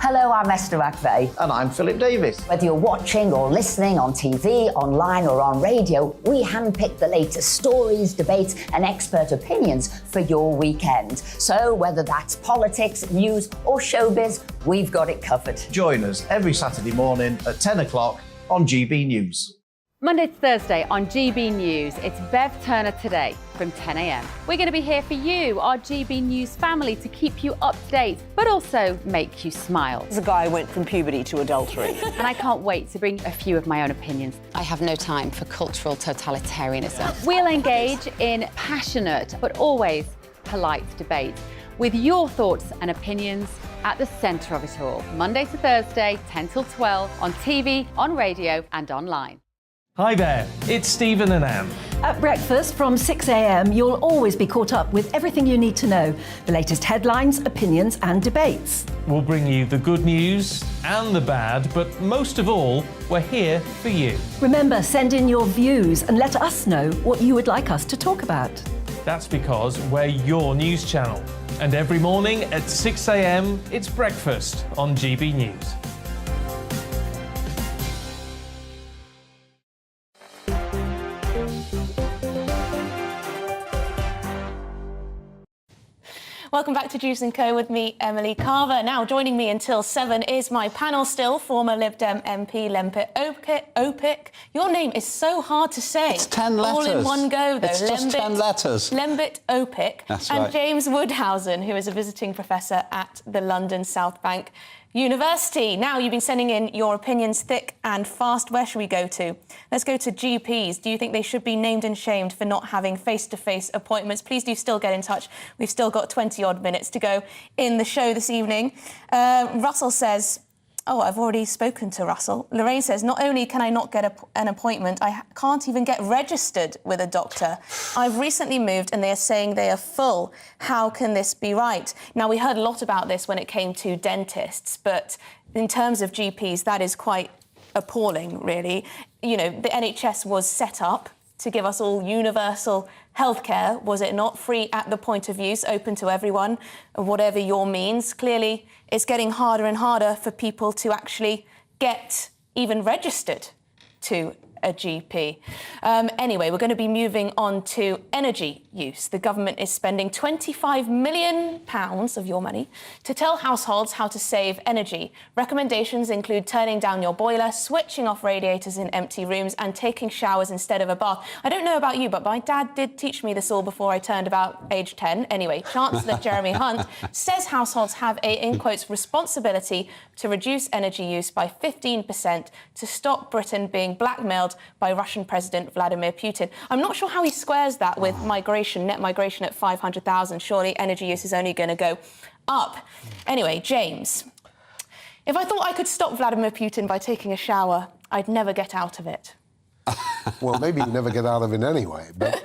Hello, I'm Esther McVeigh. And I'm Philip Davis. Whether you're watching or listening on TV, online or on radio, we handpick the latest stories, debates and expert opinions for your weekend. So whether that's politics, news or showbiz, we've got it covered. Join us every Saturday morning at 10 o'clock on GB News. Monday to Thursday on GB News, it's Bev Turner Today from 10 a.m. We're going to be here for you, our GB News family, to keep you up to date, but also make you smile. The guy went from puberty to adultery. And I can't wait to bring a few of my own opinions. I have no time for cultural totalitarianism. We'll engage in passionate, but always polite debate, with your thoughts and opinions at the centre of it all. Monday to Thursday, 10 till 12, on TV, on radio and online. Hi there, it's Stephen and Anne. At breakfast from 6 a.m, you'll always be caught up with everything you need to know, the latest headlines, opinions and debates. We'll bring you the good news and the bad, but most of all, we're here for you. Remember, send in your views and let us know what you would like us to talk about. That's because we're your news channel. And every morning at 6 a.m, it's breakfast on GB News. Welcome back to Dewbs & Co with me, Emily Carver. Now, joining me until 7 is my panel still, former Lib Dem MP Lembit Opik. Your name is so hard to say. It's 10 letters. All in one go, though. It's just 10 letters. Lembit Opik. That's and right. James Woodhousen, who is a visiting professor at the London South Bank University. Now, you've been sending in your opinions thick and fast. Where should we go to? Let's go to GPs. Do you think they should be named and shamed for not having face-to-face appointments? Please do still get in touch. We've still got 20-odd minutes to go in the show this evening. Russell says... Oh, I've already spoken to Russell. Lorraine says, not only can I not get an appointment, I can't even get registered with a doctor. I've recently moved and they are saying they are full. How can this be right? Now, we heard a lot about this when it came to dentists, but in terms of GPs, that is quite appalling, really. You know, the NHS was set up to give us all universal healthcare, was it not? Free at the point of use, open to everyone, whatever your means. Clearly, it's getting harder and harder for people to actually get even registered to a GP. Anyway, we're going to be moving on to energy use. The government is spending £25 million of your money to tell households how to save energy. Recommendations include turning down your boiler, switching off radiators in empty rooms and taking showers instead of a bath. I don't know about you, but my dad did teach me this all before I turned about age 10. Anyway, Chancellor Jeremy Hunt says households have a, in quotes, responsibility to reduce energy use by 15% to stop Britain being blackmailed by Russian President Vladimir Putin. I'm not sure how he squares that with migration, net migration at 500,000. Surely energy use is only going to go up. Anyway, James, if I thought I could stop Vladimir Putin by taking a shower, I'd never get out of it. Well, maybe you never get out of it anyway. But,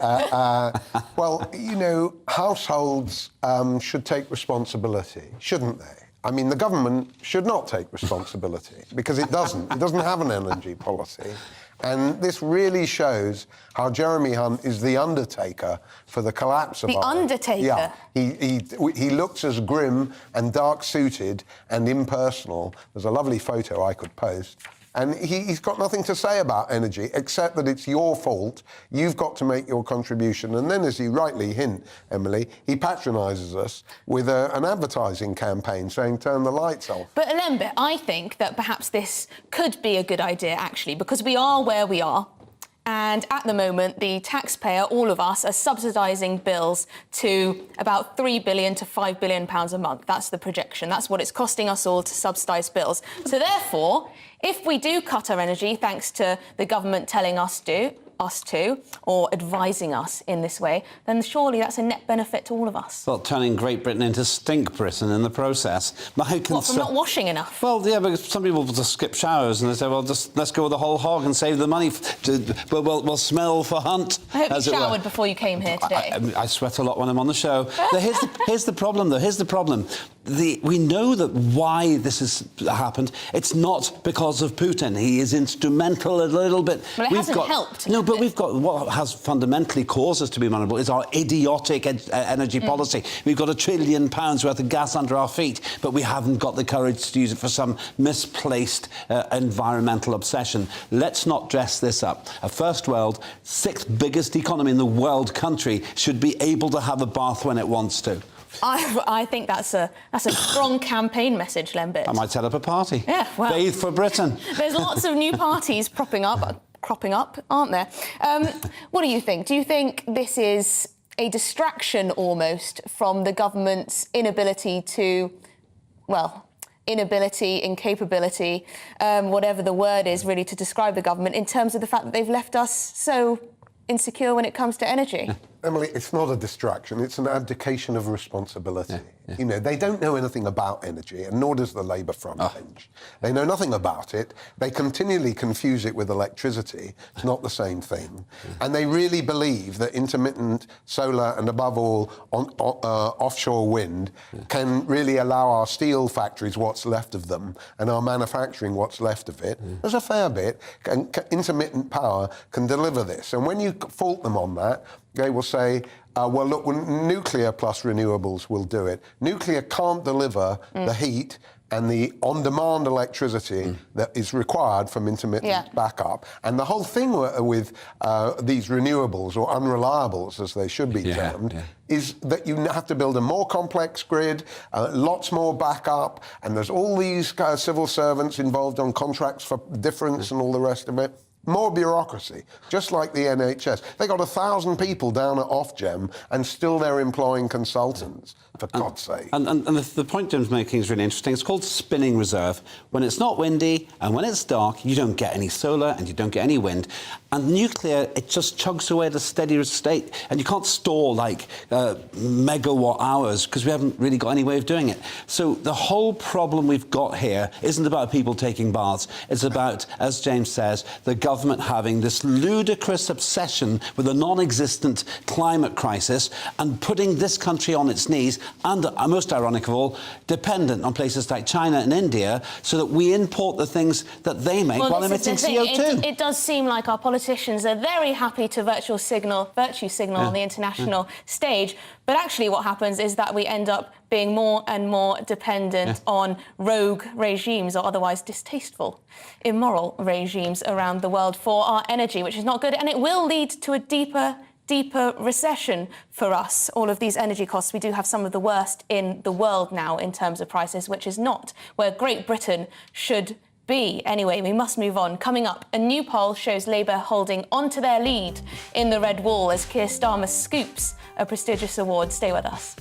well, you know, households should take responsibility, shouldn't they? I mean, the government should not take responsibility because it doesn't. It doesn't have an energy policy. And this really shows how Jeremy Hunt is the undertaker for the collapse of the undertaker? Yeah. He looks as grim and dark-suited and impersonal. There's a lovely photo I could post. And he's got nothing to say about energy, except that it's your fault. You've got to make your contribution. And then, as you rightly hint, Emily, he patronises us with an advertising campaign saying, turn the lights off. But, Lembit, I think that perhaps this could be a good idea, actually, because we are where we are. And at the moment, the taxpayer, all of us, are subsidising bills to about £3 billion to £5 billion a month. That's the projection. That's what it's costing us all to subsidise bills. So therefore, if we do cut our energy, thanks to the government telling us to, or advising us in this way, then surely that's a net benefit to all of us. Well, turning Great Britain into stink Britain in the process. What, from not washing enough? Well, yeah, but some people will just skip showers and they say, well, just let's go with the whole hog and save the money. We'll smell for Hunt. I hope you showered before you came here today. I sweat a lot when I'm on the show. Here's the problem, though. Here's the problem. We know that why this has happened. It's not because of Putin. He is instrumental a little bit. Well, it hasn't helped. No, but we've got what has fundamentally caused us to be vulnerable is our idiotic energy policy. We've got £1 trillion worth of gas under our feet, but we haven't got the courage to use it for some misplaced environmental obsession. Let's not dress this up. A first world, 6th biggest economy in the world country should be able to have a bath when it wants to. I think that's a strong campaign message, Lembit. I might set up a party. Yeah, well, Bathe for Britain. There's lots of new parties cropping up, aren't there? What do you think? Do you think this is a distraction almost from the government's incapability, whatever the word is really to describe the government, in terms of the fact that they've left us so insecure when it comes to energy? Emily, it's not a distraction, it's an abdication of responsibility. You know, they don't know anything about energy, and nor does the Labour front bench. They know nothing about it. They continually confuse it with electricity. It's not the same thing. And they really believe that intermittent solar and, above all, offshore wind can really allow our steel factories what's left of them and our manufacturing what's left of it. There's a fair bit. And intermittent power can deliver this. And when you fault them on that, they will say, well, look, nuclear plus renewables will do it. Nuclear can't deliver the heat and the on-demand electricity that is required from intermittent backup. And the whole thing with these renewables, or unreliables as they should be termed, is that you have to build a more complex grid, lots more backup, and there's all these civil servants involved on contracts for difference and all the rest of it. More bureaucracy, just like the NHS. They got 1,000 people down at Ofgem, and still they're employing consultants, for God's sake. And the point Jim's making is really interesting. It's called spinning reserve. When it's not windy and when it's dark, you don't get any solar and you don't get any wind. And nuclear, it just chugs away at a steady state, and you can't store, like, megawatt hours, because we haven't really got any way of doing it. So the whole problem we've got here isn't about people taking baths. It's about, as James says, the government having this ludicrous obsession with a non-existent climate crisis and putting this country on its knees, and, most ironic of all, dependent on places like China and India, so that we import the things that they make while emitting CO2. It does seem like our politicians are very happy to virtue signal on the international stage, but actually what happens is that we end up being more and more dependent on rogue regimes, or otherwise distasteful, immoral regimes around the world for our energy, which is not good, and it will lead to a deeper recession for us. All of these energy costs, we do have some of the worst in the world now in terms of prices, which is not where Great Britain should be. Anyway, we must move on. Coming up, a new poll shows Labour holding onto their lead in the Red Wall as Keir Starmer scoops a prestigious award. Stay with us.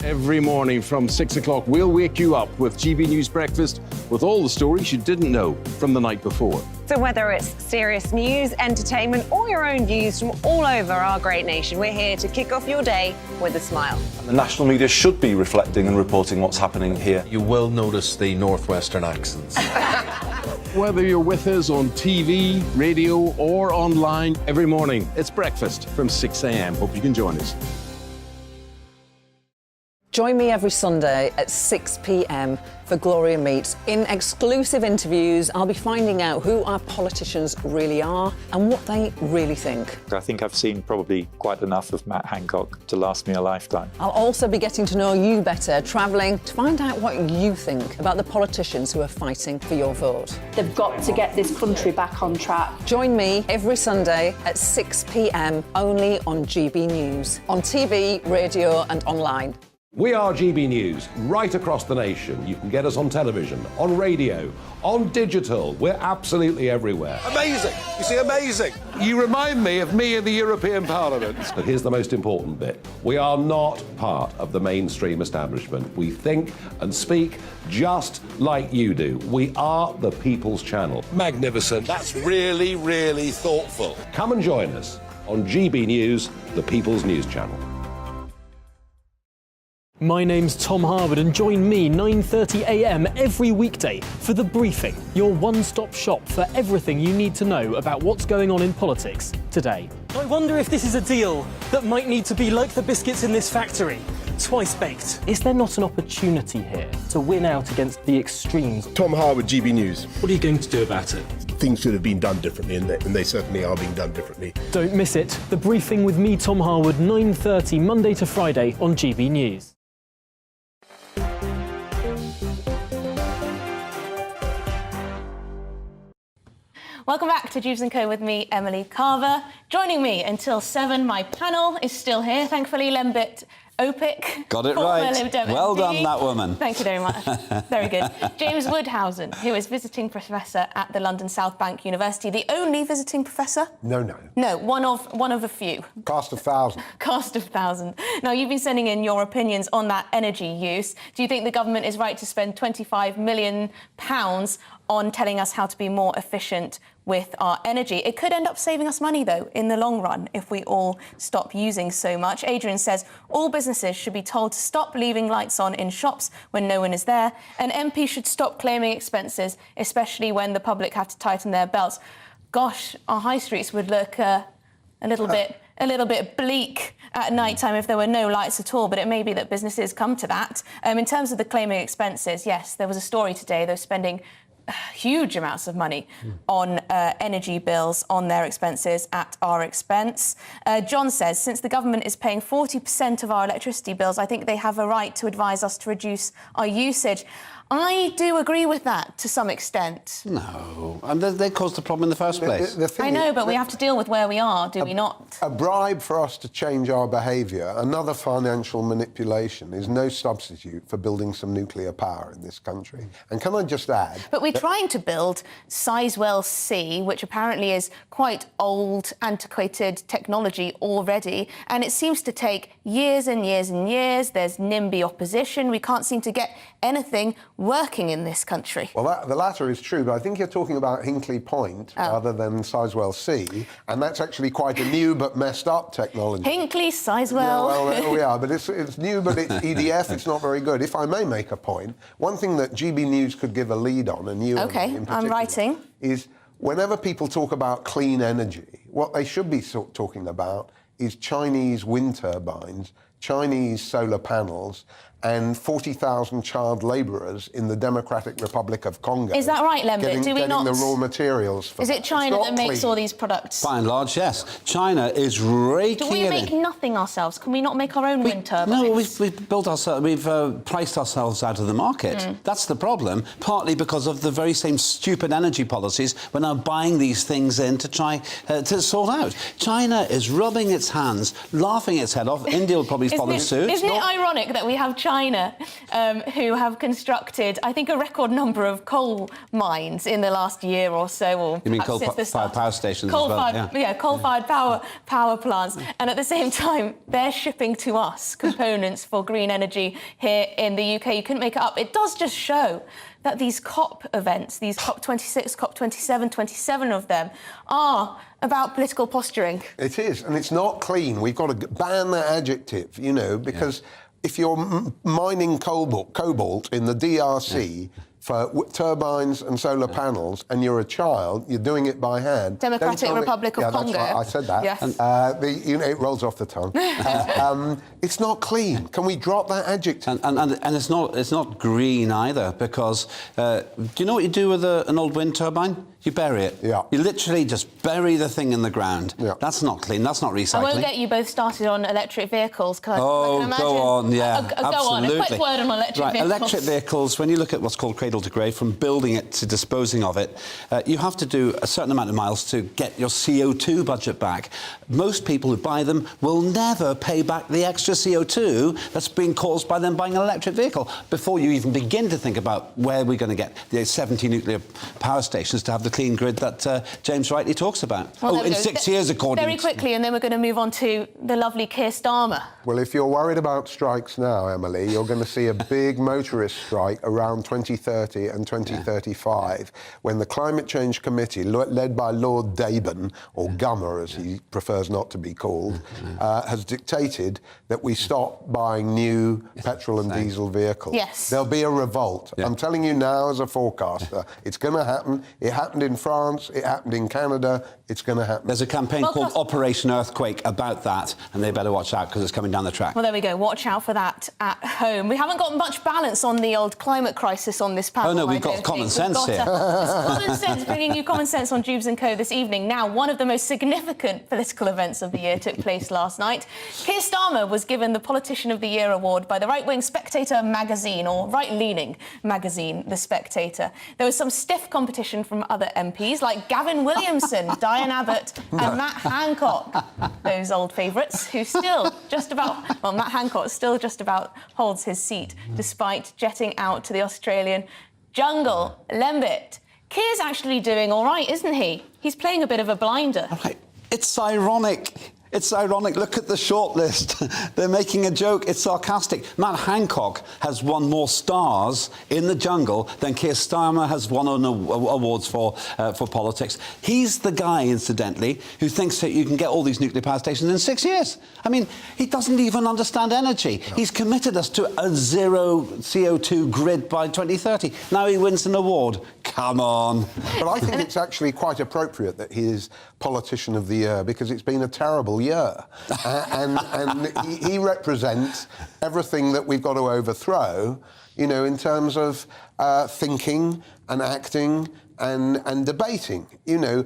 Every morning from 6 o'clock, we'll wake you up with GB News Breakfast with all the stories you didn't know from the night before. So whether it's serious news, entertainment, or your own views from all over our great nation, we're here to kick off your day with a smile. The national media should be reflecting and reporting what's happening here. You will notice the northwestern accents. Whether you're with us on TV, radio, or online, every morning, it's breakfast from 6 a.m. Hope you can join us. Join me every Sunday at 6 p.m. for Gloria Meets. In exclusive interviews, I'll be finding out who our politicians really are and what they really think. I think I've seen probably quite enough of Matt Hancock to last me a lifetime. I'll also be getting to know you better, travelling to find out what you think about the politicians who are fighting for your vote. They've got to get this country back on track. Join me every Sunday at 6 p.m. only on GB News, on TV, radio and online. We are GB News, right across the nation. You can get us on television, on radio, on digital. We're absolutely everywhere. Amazing. You see, amazing. You remind me of me in the European Parliament. But here's the most important bit. We are not part of the mainstream establishment. We think and speak just like you do. We are the People's Channel. Magnificent. That's really, really thoughtful. Come and join us on GB News, the People's News Channel. My name's Tom Harwood, and join me 9:30 a.m. every weekday for The Briefing, your one-stop shop for everything you need to know about what's going on in politics today. I wonder if this is a deal that might need to be like the biscuits in this factory, twice baked. Is there not an opportunity here to win out against the extremes? Tom Harwood, GB News. What are you going to do about it? Things should have been done differently, and they certainly are being done differently. Don't miss it. The Briefing with me, Tom Harwood, 9:30 Monday to Friday on GB News. Welcome back to Dewbs & Co with me, Emily Carver. Joining me until 7, my panel is still here. Thankfully, Lembit OPIC. Got it right. Well done, that woman. Thank you very much. Very good. James Woodhousen, who is visiting professor at the London South Bank University. The only visiting professor? No. No, one of a few. Cast of thousands. Cast of thousands. Now, you've been sending in your opinions on that energy use. Do you think the government is right to spend £25 million on telling us how to be more efficient with our energy? It could end up saving us money, though, in the long run, if we all stop using so much. Adrian says all businesses should be told to stop leaving lights on in shops when no one is there, and MP should stop claiming expenses, especially when the public have to tighten their belts. Gosh, our high streets would look a little bit bleak at night time if there were no lights at all, but it may be that businesses come to that. In terms of the claiming expenses, yes, there was a story today. They're spending huge amounts of money on energy bills, on their expenses at our expense. John says, since the government is paying 40% of our electricity bills, I think they have a right to advise us to reduce our usage. I do agree with that to some extent. No, and they caused the problem in the first place. I know, but we have to deal with where we are, do we not? A bribe for us to change our behaviour, another financial manipulation, is no substitute for building some nuclear power in this country. And can I just add... But we're trying to build Sizewell C, which apparently is quite old, antiquated technology already, and it seems to take years and years and years. There's NIMBY opposition. We can't seem to get anything working in this country. Well, the latter is true, but I think you're talking about Hinkley Point rather than Sizewell C, and that's actually quite a new but messed up technology. Hinkley, Sizewell... Yeah, well, there we are, but it's new, but it's EDF, it's not very good. If I may make a point, one thing that GBNews could give a lead on, and you OK, in particular, I'm writing, is whenever people talk about clean energy, what they should be talking about is Chinese wind turbines, Chinese solar panels, and 40,000 child labourers in the Democratic Republic of Congo. Is that right, Lembit? Do we not... getting the raw materials for Is it China that makes all these products? By and large, yes. China is raking it in. Do we make nothing ourselves? Can we not make our own wind turbines? No, we've built ourselves. We've priced ourselves out of the market. That's the problem. Partly because of the very same stupid energy policies we're now buying these things in to try to sort out. China is rubbing its hands, laughing its head off. India will probably follow suit. Isn't it ironic that we have China, who have constructed, I think, a record number of coal mines in the last year or so, or you mean coal-fired power stations as well? Yeah, coal-fired power plants, and at the same time, they're shipping to us components for green energy here in the UK. You couldn't make it up. It does just show that these COP events, these COP26, COP27, 27 of them, are about political posturing. It is, and it's not clean. We've got to ban that adjective, you know, because if you're mining cobalt in the DRC for turbines and solar panels, and you're a child, you're doing it by hand. Democratic Republic of Congo. That's right, I said that. Yes. It rolls off the tongue. It's not clean. Can we drop that adjective? And it's not green either, because do you know what you do with an old wind turbine? You bury it. Yeah. You literally just bury the thing in the ground. Yeah. That's not clean. That's not recycling. I won't get you both started on electric vehicles, because I can imagine... go on, yeah. Go on, a quick word on electric vehicles. Electric vehicles, when you look at what's called cradle to grave, from building it to disposing of it, you have to do a certain amount of miles to get your CO2 budget back. Most people who buy them will never pay back the extra CO2 that's being caused by them buying an electric vehicle before you even begin to think about where we're going to get the 70 nuclear power stations to have the clean grid that James rightly talks about. Well, in 6 years, according to... Very quickly, and then we're going to move on to the lovely Keir Starmer. Well, if you're worried about strikes now, Emily, you're going to see a big motorist strike around 2030 and 2035, when the Climate Change Committee, led by Lord Dewbs, or Gummer, as he prefers not to be called, has dictated that we stop buying new petrol and diesel vehicles. Yes. There'll be a revolt. I'm telling you now as a forecaster, it's going to happen. It happened in France, it happened in Canada, it's going to happen. There's a campaign called Operation Earthquake about that, and they better watch out because it's coming down the track. Well, there we go. Watch out for that at home. We haven't got much balance on the old climate crisis on this this panel. Oh no, we've I don't got common think. sense We've here. got common sense, bringing you common sense on Dewbs and Co this evening. Now, one of the most significant political events of the year took place last night. Keir Starmer was given the Politician of the Year award by the right-wing Spectator magazine, or right-leaning magazine, The Spectator. There was some stiff competition from other MPs like Gavin Williamson, Diane Abbott and Matt Hancock, those old favourites who still just about, well, Matt Hancock still just about holds his seat despite jetting out to the Australian jungle. Lembit, Keir's actually doing all right, isn't he? He's playing a bit of a blinder. Right. It's ironic. It's ironic. Look at the shortlist. They're making a joke. It's sarcastic. Matt Hancock has won more stars in the jungle than Keir Starmer has won on awards for politics. He's the guy, incidentally, who thinks that you can get all these nuclear power stations in 6 years. I mean, he doesn't even understand energy. No. He's committed us to a zero CO2 grid by 2030. Now he wins an award. Come on. But I think it's actually quite appropriate that he is Politician of the Year, because it's been a terrible year. And he represents everything that we've got to overthrow, you know, in terms of thinking and acting and debating. You know,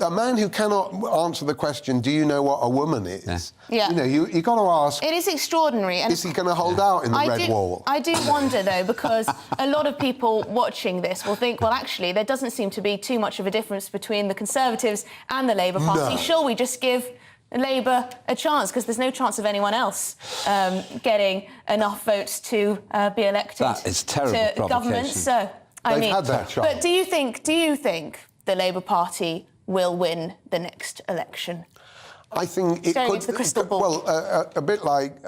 a man who cannot answer the question, do you know what a woman is? Yeah. You know, you've got to ask... It is extraordinary. And is he going to hold out in the red wall? I do wonder, though, because a lot of people watching this will think, well, actually, there doesn't seem to be too much of a difference between the Conservatives and the Labour Party. No. Shall we just give Labour a chance? Because there's no chance of anyone else getting enough votes to be elected that is terrible to government. So, I mean, had that chance. But do you think the Labour Party will win the next election? I think it could... Into the crystal ball. Well, a bit like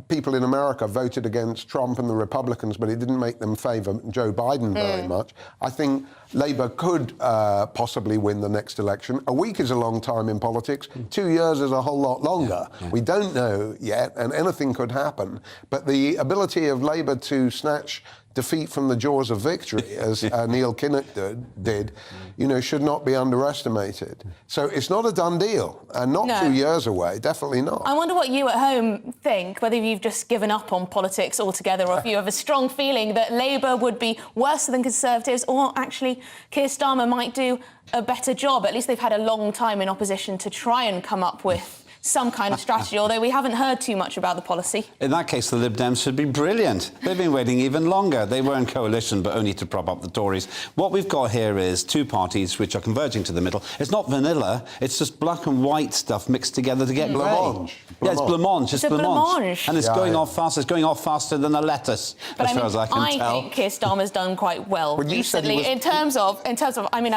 people in America voted against Trump and the Republicans, but it didn't make them favour Joe Biden very much. I think Labour could possibly win the next election. A week is a long time in politics. 2 years is a whole lot longer. Yeah. We don't know yet, and anything could happen. But the ability of Labour to snatch defeat from the jaws of victory, as Neil Kinnock did, you know, should not be underestimated. So it's not a done deal, and not 2 years away, definitely not. I wonder what you at home think, whether you've just given up on politics altogether, or if you have a strong feeling that Labour would be worse than Conservatives, or actually Keir Starmer might do a better job. At least they've had a long time in opposition to try and come up with some kind of strategy, although we haven't heard too much about the policy. In that case, the Lib Dems should be brilliant. They've been waiting even longer. They were in coalition, but only to prop up the Tories. What we've got here is two parties which are converging to the middle. It's not vanilla, it's just black and white stuff mixed together to get grey. Yeah, it's blancmange. It's blancmange. And it's going off fast. It's going off faster than a lettuce, but as far as I can tell. I think Keir Starmer's done quite well recently. In terms of, I mean,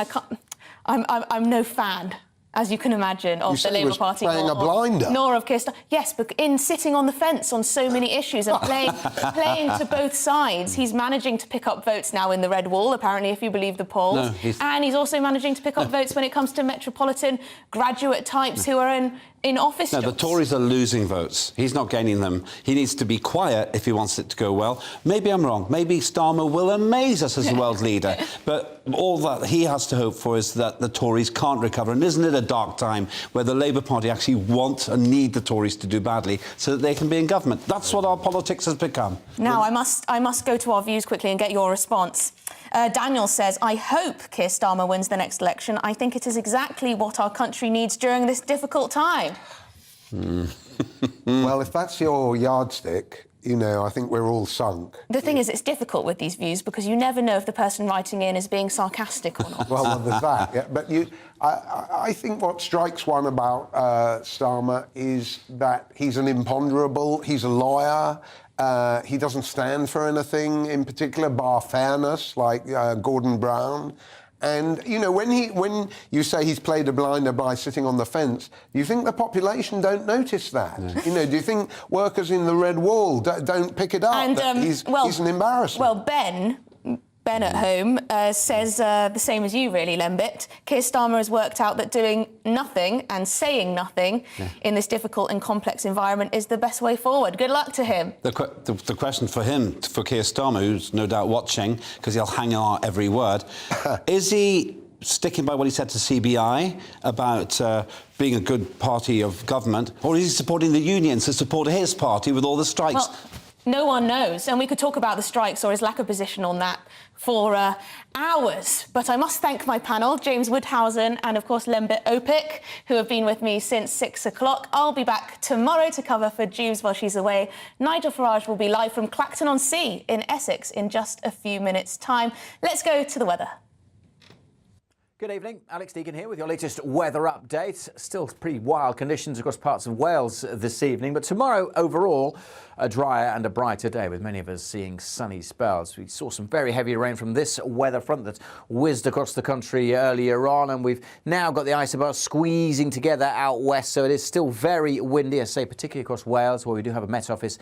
I'm no fan, as you can imagine, of the Labour Party. Playing a blinder. Nor of Keir Starmer. Yes, but in sitting on the fence on so many issues and playing to both sides, he's managing to pick up votes now in the red wall, apparently, if you believe the polls. No, and he's also managing to pick up votes when it comes to metropolitan graduate types who are in office jobs. No, the Tories are losing votes. He's not gaining them. He needs to be quiet if he wants it to go well. Maybe I'm wrong. Maybe Starmer will amaze us as the world leader. But all that he has to hope for is that the Tories can't recover. And isn't it a dark time where the Labour Party actually want and need the Tories to do badly so that they can be in government? That's what our politics has become. Now, I must go to our views quickly and get your response. Daniel says, I hope Keir Starmer wins the next election. I think it is exactly what our country needs during this difficult time. Well, if that's your yardstick, you know, I think we're all sunk. The thing is, it's difficult with these views because you never know if the person writing in is being sarcastic or not. Well, there's that. Yeah. But I think what strikes one about Starmer is that he's an imponderable. He's a lawyer. He doesn't stand for anything in particular, bar fairness, like Gordon Brown. And, you know, when you say he's played a blinder by sitting on the fence, do you think the population don't notice that? No. You know, do you think workers in the Red Wall don't pick it up, and, that he's an embarrassment? Well, Ben at home says the same as you, really, Lembit. Keir Starmer has worked out that doing nothing and saying nothing in this difficult and complex environment is the best way forward. Good luck to him. The question for him, for Keir Starmer, who's no doubt watching, because he'll hang on every word, is he sticking by what he said to CBI about being a good party of government, or is he supporting the unions to support his party with all the strikes? Well, No one knows, and we could talk about the strikes or his lack of position on that for hours. But I must thank my panel, James Woodhausen and, of course, Lembit Opik, who have been with me since 6 o'clock. I'll be back tomorrow to cover for Dewbs while she's away. Nigel Farage will be live from Clacton-on-Sea in Essex in just a few minutes' time. Let's go to the weather. Good evening, Alex Deacon here with your latest weather update. Still pretty wild conditions across parts of Wales this evening, but tomorrow overall a drier and a brighter day with many of us seeing sunny spells. We saw some very heavy rain from this weather front that whizzed across the country earlier on, and we've now got the isobars squeezing together out west, so it is still very windy, I say, particularly across Wales where we do have a Met Office